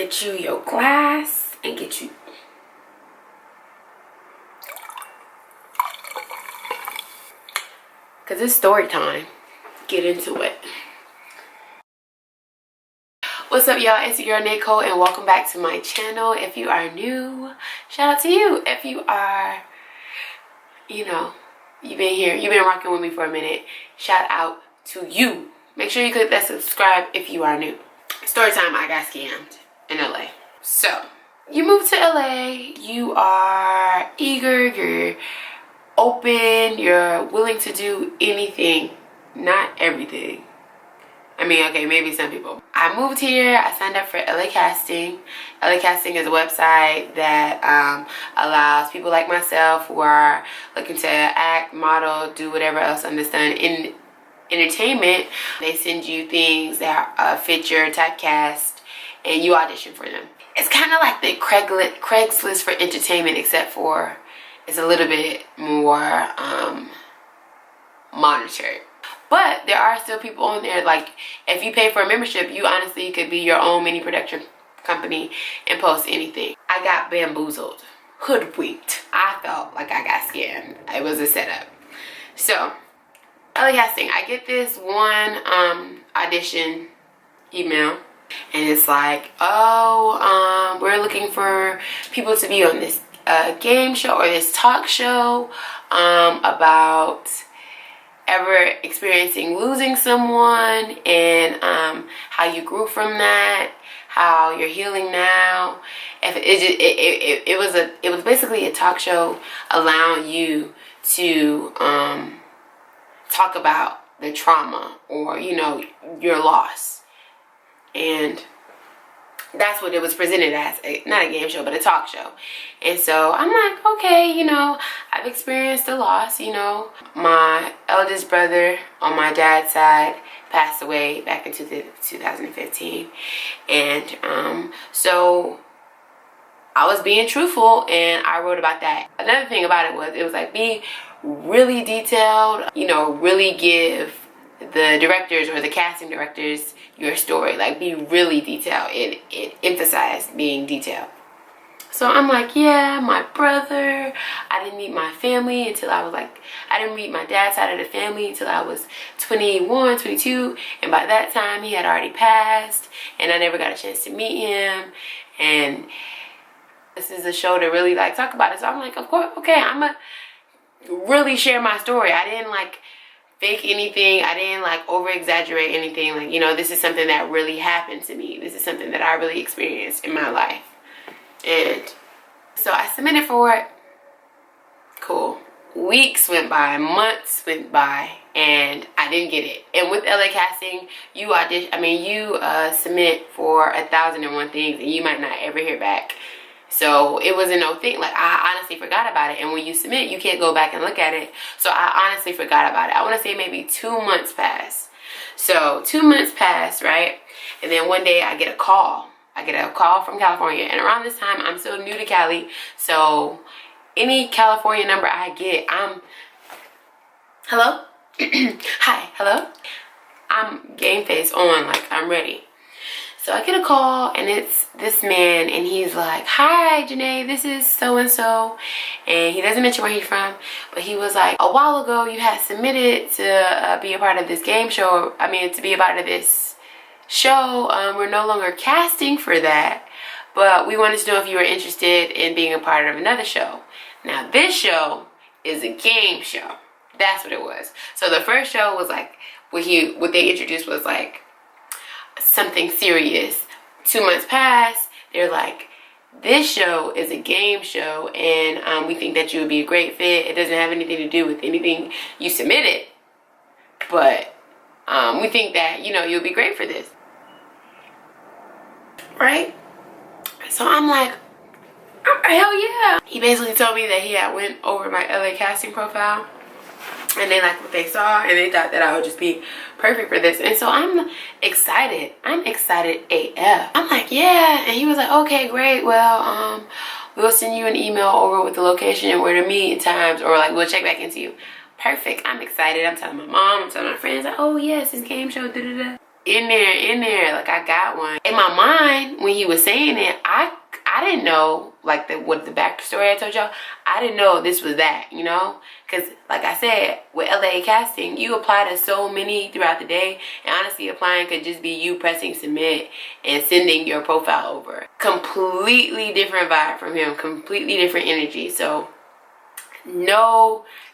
get you your glass and get you. Because it's story time. Get into it. What's up, y'all? It's your girl Nayecole, and welcome back to my channel. If you are new, shout out to you. If you are, you know, you've been rocking with me for a minute, shout out to you. Make sure you click that subscribe if you are new. Story time, I got scammed in LA. So, you moved to LA, you are eager, you're open, you're willing to do anything, not everything. I mean, okay, maybe some people. I moved here, I signed up for LA Casting. LA Casting is a website that allows people like myself who are looking to act, model, do whatever else understand in entertainment. They send you things that fit your typecast and you audition for them. It's kind of like the Craigslist for entertainment, except for it's a little bit more monitored. But there are still people on there, like if you pay for a membership, you honestly could be your own mini production company and post anything. I got bamboozled, hoodwinked. I felt like I got scammed. It was a setup. So, LA Casting, I get this one audition email, and it's like, oh, we're looking for people to be on this game show or this talk show about ever experiencing losing someone and how you grew from that, how you're healing now. It was basically a talk show allowing you to talk about the trauma or, you know, your loss. And that's what it was presented as. Not a game show, but a talk show. And so I'm like, okay, you know, I've experienced a loss. You know, my eldest brother on my dad's side passed away back in 2015. And so I was being truthful, and I wrote about that. Another thing about it was like, be really detailed, you know, really give the directors or the casting directors your story. Like, be really detailed. It emphasized being detailed. So I'm like, yeah, my brother, I didn't meet my family until I was like, I didn't meet my dad's side of the family until I was 21, 22, and by that time he had already passed, and I never got a chance to meet him. And this is a show to really like talk about it. So I'm like, of course, okay, I'm gonna really share my story. I didn't like fake anything. I didn't like over exaggerate anything. Like, you know, this is something that really happened to me. This is something that I really experienced in my life. And so I submitted for it. Cool. Weeks went by, months went by, and I didn't get it. And with LA Casting, you submit for 1,001 things, and you might not ever hear back. So it wasn't no thing. Like, I honestly forgot about it. And when you submit, you can't go back and look at it. So I honestly forgot about it. I want to say maybe 2 months passed. So 2 months passed, right? And then one day I get a call. I get a call from California. And around this time, I'm still new to Cali. So any California number I get, hello? Hi, hello? I'm game face on, like I'm ready. So I get a call, and it's this man, and he's like, hi, Janae, this is so-and-so. And he doesn't mention where he's from, but he was like, a while ago you had submitted to be a part of this game show. To be a part of this show. We're no longer casting for that, but we wanted to know if you were interested in being a part of another show. Now, this show is a game show. That's what it was. So the first show was like, what they introduced was like, something serious. 2 months passed. They're like, this show is a game show, and we think that you would be a great fit. It doesn't have anything to do with anything you submitted, but we think that, you know, you'll be great for this, right? So I'm like, hell yeah. He basically told me that he had went over my LA Casting profile, and they liked what they saw, and they thought that I would just be perfect for this. And so I'm excited. I'm excited AF. I'm like, yeah. And he was like, okay, great. Well, we'll send you an email over with the location and where to meet and times, or like we'll check back into you. Perfect. I'm excited. I'm telling my mom, I'm telling my friends, like, oh yes, this game show, da da da. in there, like I got one. In my mind, when he was saying it, I didn't know, like, what the backstory I told y'all, I didn't know this was that, you know? Because, like I said, with LA casting, you apply to so many throughout the day, and honestly, applying could just be you pressing submit and sending your profile over. Completely different vibe from him, completely different energy. So,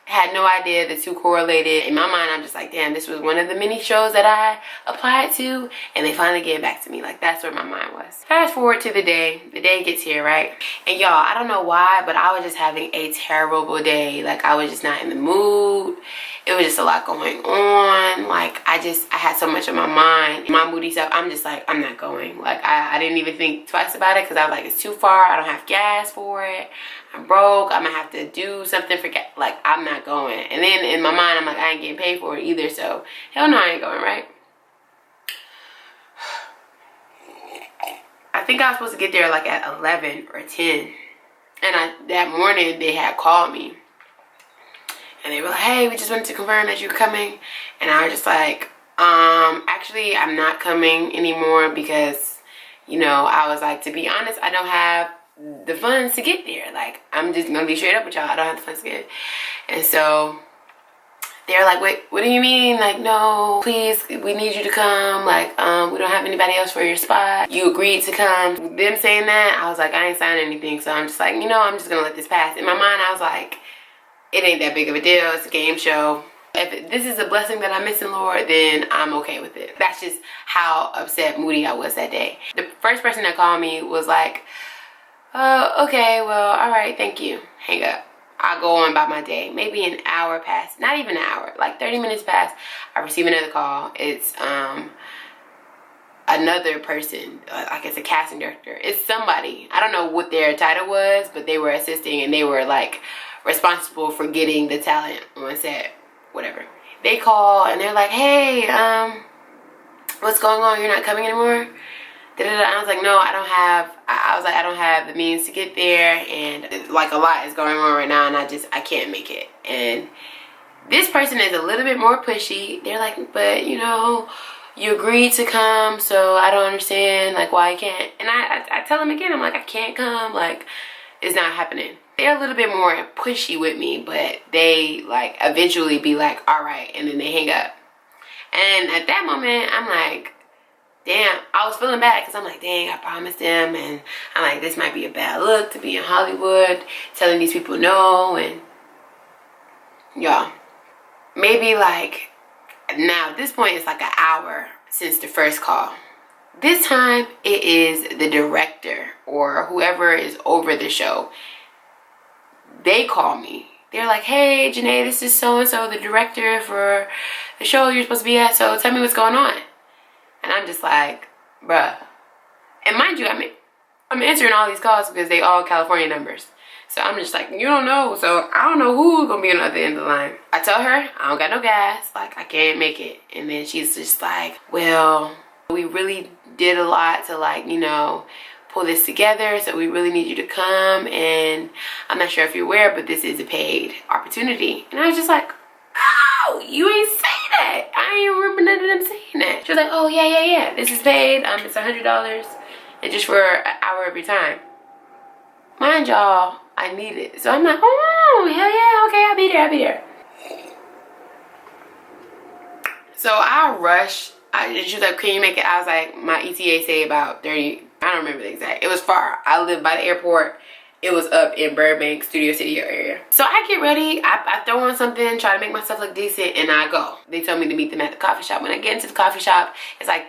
had no idea the two correlated. In my mind, I'm just like, damn, this was one of the many shows that I applied to, and they finally get back to me. Like, that's where my mind was. Fast forward to the day gets here, right? And y'all, I don't know why, but I was just having a terrible day. Like, I was just not in the mood. It was just a lot going on. Like, I had so much on my mind. My moody self, I'm just like, I'm not going. Like, I didn't even think twice about it, because I was like, it's too far. I don't have gas for it. I'm broke. I'm gonna have to do something for gas. Like, I'm not going. And then in my mind, I'm like, I ain't getting paid for it either. So, hell no, I ain't going, right? I think I was supposed to get there like at 11 or 10. And that morning, they had called me. And they were like, hey, we just wanted to confirm that you're coming. And I was just like, actually, I'm not coming anymore because, you know, I was like, to be honest, I don't have the funds to get there. Like, I'm just gonna be straight up with y'all. I don't have the funds to get it. And so they're like, wait, what do you mean? Like, no, please, we need you to come. Like, we don't have anybody else for your spot. You agreed to come. Them saying that, I was like, I ain't signing anything. So I'm just like, you know, I'm just gonna let this pass. In my mind, I was like, it ain't that big of a deal. It's a game show. If this is a blessing that I'm missing, Lord, then I'm okay with it. That's just how upset, moody I was that day. The first person that called me was like, okay, well, all right, thank you. Hang up. I go on about my day. Maybe an hour passed. Not even an hour. Like 30 minutes passed. I receive another call. It's another person. Like, it's a casting director. It's somebody. I don't know what their title was, but they were assisting, and they were like responsible for getting the talent on set. Whatever. They call and they're like, hey, what's going on? You're not coming anymore? I was like, no, I don't have the means to get there, and like a lot is going on right now, and I can't make it. And this person is a little bit more pushy. They're like, but you know, you agreed to come, so I don't understand like why I can't. And I tell them again, I'm like, I can't come, like, it's not happening. They're a little bit more pushy with me, but they like eventually be like, all right, and then they hang up. And at that moment, I'm like, damn, I was feeling bad, because I'm like, dang, I promised them, and I'm like, this might be a bad look to be in Hollywood, telling these people no. And y'all, maybe like, now at this point, it's like an hour since the first call. This time, it is the director or whoever is over the show. They call me. They're like, hey, Janae, this is so-and-so, the director for the show you're supposed to be at, so tell me what's going on. And I'm just like, bruh. And mind you, I'm answering all these calls because they all California numbers. So I'm just like, you don't know. So I don't know who's going to be on the other end of the line. I tell her, I don't got no gas. Like, I can't make it. And then she's just like, well, we really did a lot to, like, you know, pull this together. So we really need you to come. And I'm not sure if you're aware, but this is a paid opportunity. And I was just like, oh, you ain't say that. I ain't remember none of them saying that. She was like, oh, yeah. This is paid. It's $100. And just for an hour of your time. Mind y'all, I need it. So I'm like, oh, hell yeah, okay, I'll be there. So I rushed. She was like, can you make it? I was like, my ETA say about 30. I don't remember the exact. It was far. I live by the airport. It was up in Burbank, Studio City area. So I get ready. I throw on something, try to make myself look decent, and I go. They tell me to meet them at the coffee shop. When I get into the coffee shop, it's like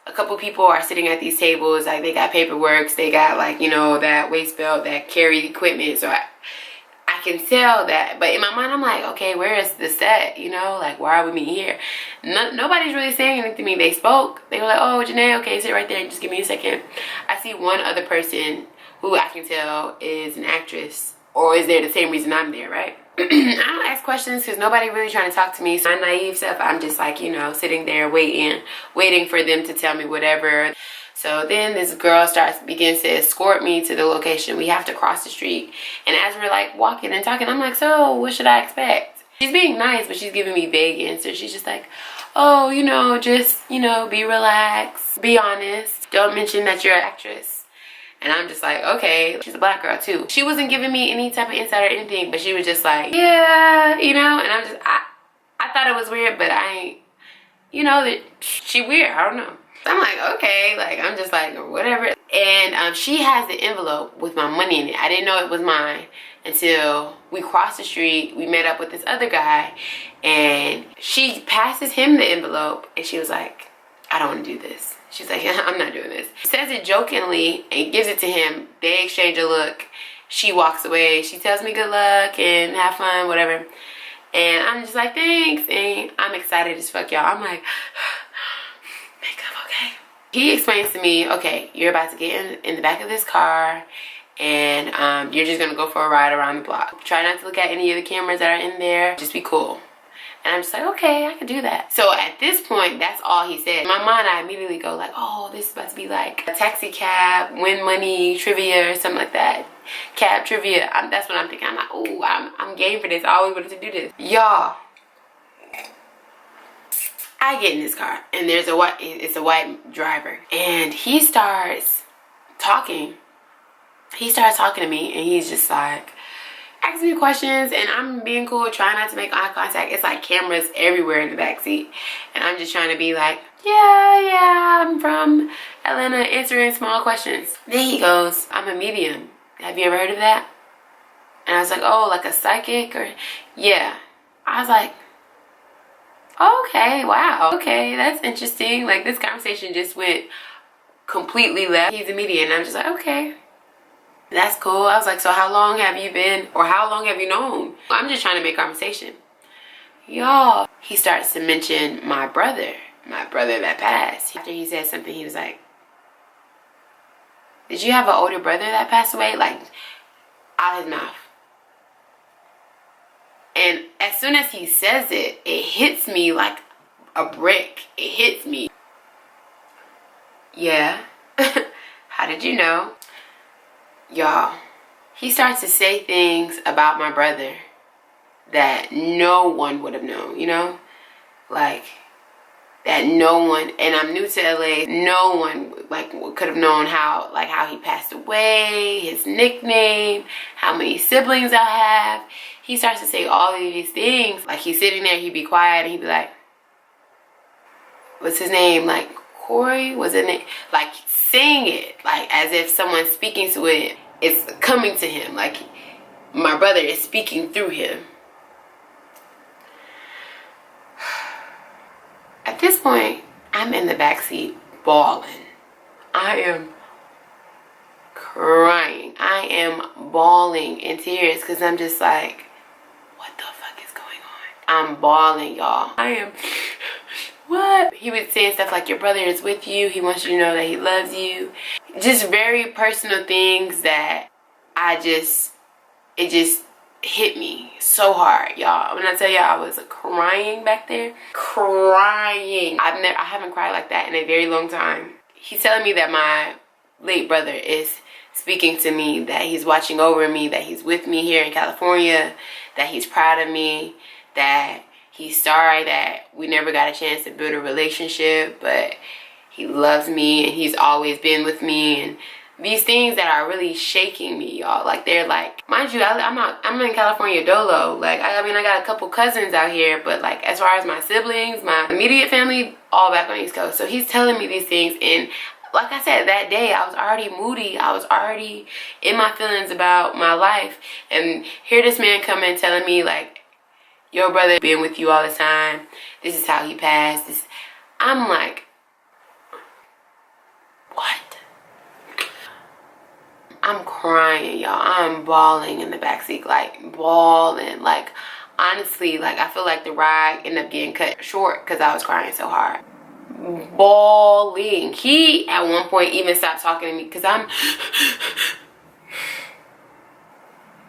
a couple people are sitting at these tables. Like, they got paperwork. They got, like, you know, that waist belt, that carry equipment. So I can tell that. But in my mind, I'm like, okay, where is the set? You know, like, why are we meeting here? Nobody's really saying anything to me. They spoke. They were like, oh, Janae, okay, sit right there. Just give me a second. I see one other person who I can tell is an actress, or is there the same reason I'm there, right? I don't ask questions because nobody really trying to talk to me. So my naive self, I'm just like, you know, sitting there waiting for them to tell me whatever. So then this girl begins to escort me to the location. We have to cross the street. And as we're like walking and talking, I'm like, so what should I expect? She's being nice, but she's giving me vague answers. She's just like, oh, you know, just, you know, be relaxed, be honest, don't mention that you're an actress. And I'm just like, okay. She's a black girl too. She wasn't giving me any type of insight or anything, but she was just like, yeah, you know. And I thought it was weird, but I ain't, you know, that she weird. I don't know. So I'm like, okay, like, I'm just like, whatever. And she has the envelope with my money in it. I didn't know it was mine until we crossed the street. We met up with this other guy, and she passes him the envelope, and she was like, I don't want to do this. She's like, I'm not doing this. Says it jokingly and gives it to him. They exchange a look. She walks away. She tells me good luck and have fun, whatever. And I'm just like, thanks. And I'm excited as fuck, y'all. I'm like, makeup, okay. He explains to me, okay, you're about to get in the back of this car, and you're just going to go for a ride around the block. Try not to look at any of the cameras that are in there. Just be cool. And I'm just like, okay, I can do that. So at this point, that's all he said. In my mind, I immediately go like, oh, this is about to be like a taxi cab, win money, trivia, or something like that. Cab trivia. That's what I'm thinking. I'm like, oh, I'm game for this. I always wanted to do this. Y'all, I get in this car, and it's a white driver. And he starts talking. He starts talking to me, and he's just like, asking me questions, and I'm being cool, trying not to make eye contact. It's like cameras everywhere in the back seat, and I'm just trying to be like, yeah, I'm from Atlanta, answering small questions. Then he goes, I'm a medium. Have you ever heard of that? And I was like, oh, like a psychic? Or yeah. I was like, okay, wow, okay, that's interesting. Like, this conversation just went completely left. He's a medium, and I'm just like, okay, that's cool. I was like, so how long have you been, or how long have you known? I'm just trying to make conversation. Y'all, he starts to mention my brother that passed. After he said something, he was like, did you have an older brother that passed away? Like, out of his mouth. And as soon as he says it, it hits me like a brick. It hits me. Yeah. How did you know? Y'all, he starts to say things about my brother that no one would have known, you know? Like, that no one, and I'm new to LA, no one like could have known how he passed away, his nickname, how many siblings I have. He starts to say all of these things. Like, he's sitting there, he'd be quiet, and he'd be like, what's his name? Like, Corey, wasn't it? Like, saying it, like, as if someone's speaking to it, it's coming to him. Like, my brother is speaking through him. At this point, I'm in the backseat bawling. I am crying. I am bawling in tears because I'm just like, what the fuck is going on? I'm bawling, y'all. I am, what? He was saying stuff like, your brother is with you. He wants you to know that he loves you. Just very personal things that it just hit me so hard, y'all. When I tell y'all, I was crying back there. Crying. I haven't cried like that in a very long time. He's telling me that my late brother is speaking to me, that he's watching over me, that he's with me here in California, that he's proud of me, that he's sorry that we never got a chance to build a relationship, but he loves me and he's always been with me. And these things that are really shaking me, y'all. Like, they're like, mind you, I'm in California dolo. Like, I mean, I got a couple cousins out here, but like, as far as my siblings, my immediate family, all back on the East Coast. So he's telling me these things, and like I said, that day I was already moody. I was already in my feelings about my life, and here this man come in telling me like, your brother been with you all the time. This is how he passed. I'm like, what? I'm crying, y'all. I'm bawling in the backseat, like bawling. Like, honestly, like, I feel like the ride ended up getting cut short because I was crying so hard. Bawling. He at one point even stopped talking to me because I'm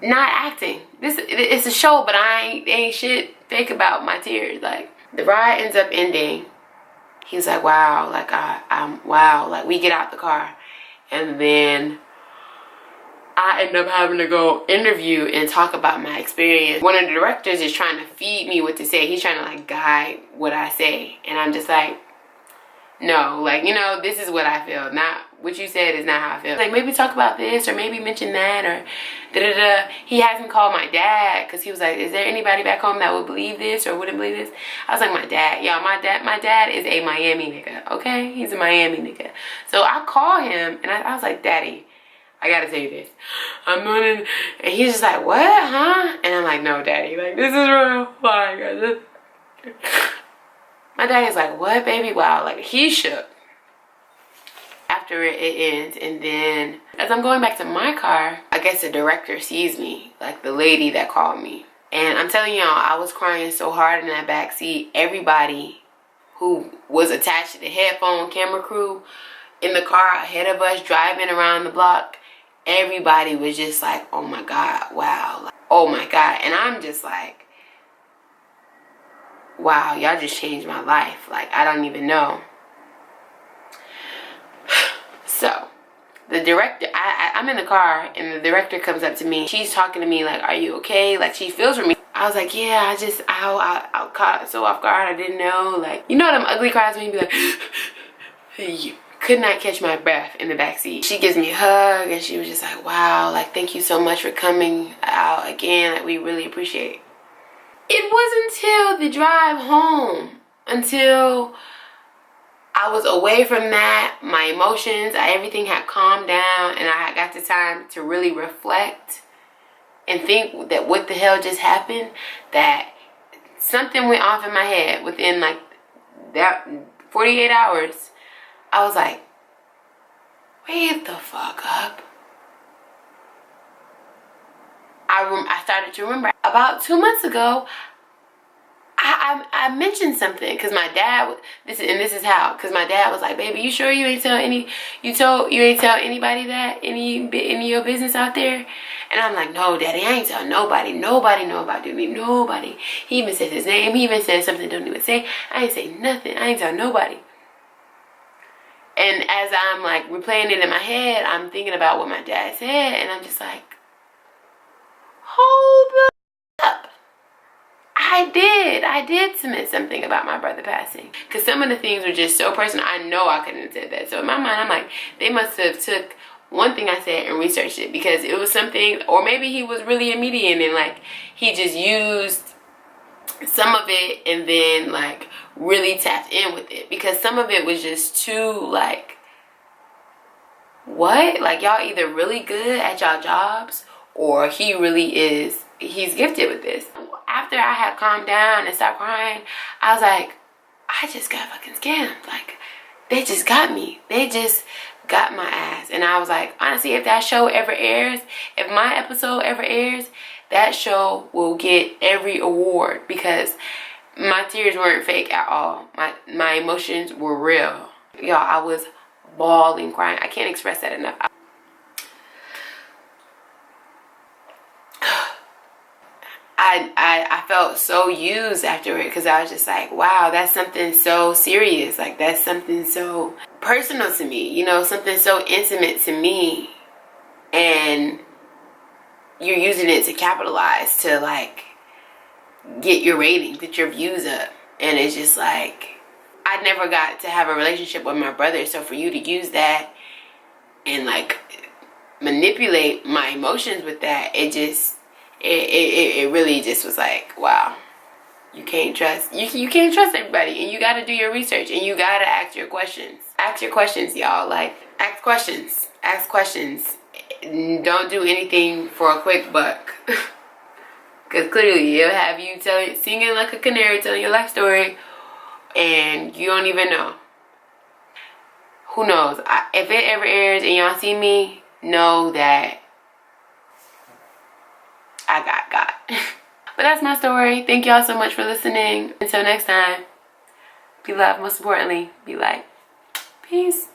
not acting. It's a show, but ain't shit fake about my tears. Like, the ride ends up ending. He's like, wow, like, wow. Like, we get out the car, and then I end up having to go interview and talk about my experience. One of the directors is trying to feed me what to say. He's trying to like guide what I say. And I'm just like, no, like, you know, this is what I feel. Not what you said is not how I feel. Like, maybe talk about this or maybe mention that or da-da-da. He hasn't called my dad because he was like, is there anybody back home that would believe this or wouldn't believe this? I was like, my dad. Y'all, my dad is a Miami nigga, okay? He's a Miami nigga. So I call him and I was like, Daddy, I gotta tell you this. I'm doing it. And he's just like, what, huh? And I'm like, no, Daddy, like, this is real. Like, my daddy's like, what, baby? Wow, like, he shook. After it ends, and then as I'm going back to my car, I guess the director sees me, like the lady that called me. And I'm telling y'all, I was crying so hard in that back seat. Everybody who was attached to the headphone camera crew in the car ahead of us driving around the block, everybody was just like, oh my God, wow, like, oh my God. And I'm just like, wow, y'all just changed my life. Like, I don't even know. So, the director, I'm in the car, and the director comes up to me. She's talking to me like, are you okay? Like, she feels for me. I was like, yeah, I caught so off guard. I didn't know. Like, you know them ugly cries when you be like, you could not catch my breath in the backseat. She gives me a hug, and she was just like, wow, like, thank you so much for coming out again. Like, we really appreciate it. It wasn't until the drive home, until I was away from that, my emotions, everything had calmed down, and I got the time to really reflect and think that what the hell just happened, that something went off in my head within like that 48 hours. I was like, wake the fuck up. I started to remember about 2 months ago, I mentioned something because my dad, this is how, because my dad was like, baby, you sure you ain't tell anybody that, any of your business out there? And I'm like, no, Daddy, I ain't tell nobody. Nobody know about me. Nobody. He even said his name. He even said something don't even say. I ain't say nothing. I ain't tell nobody. And as I'm like replaying it in my head, I'm thinking about what my dad said, and I'm just like, hold up. I did submit something about my brother passing, because some of the things were just so personal. I know I couldn't have said that. So in my mind, I'm like, they must have took one thing I said and researched it, because it was something, or maybe he was really a median and like he just used some of it and then like really tapped in with it, because some of it was just too like, what? Like, y'all either really good at y'all jobs, or he really is, he's gifted with this. After I had calmed down and stopped crying, I was like, I just got fucking scammed. Like, they just got me. They just got my ass. And I was like, honestly, if that show ever airs, if my episode ever airs, that show will get every award, because my tears weren't fake at all. My emotions were real. Y'all, I was bawling, crying. I can't express that enough. I felt so used after it, because I was just like, wow, that's something so serious. Like, that's something so personal to me, you know, something so intimate to me. And you're using it to capitalize, to like get your ratings, get your views up. And it's just like, I never got to have a relationship with my brother. So for you to use that and like manipulate my emotions with that, it just, it really just was like, wow, you can't trust, you can't trust everybody, and you got to do your research, and you got to ask your questions. Ask your questions, y'all. Like, ask questions. Ask questions. Don't do anything for a quick buck. Because clearly it'll have you singing like a canary, telling your life story, and you don't even know. Who knows? If it ever airs and y'all see me, know that I got. But that's my story. Thank y'all so much for listening. Until next time, be loved. Most importantly, be light. Peace.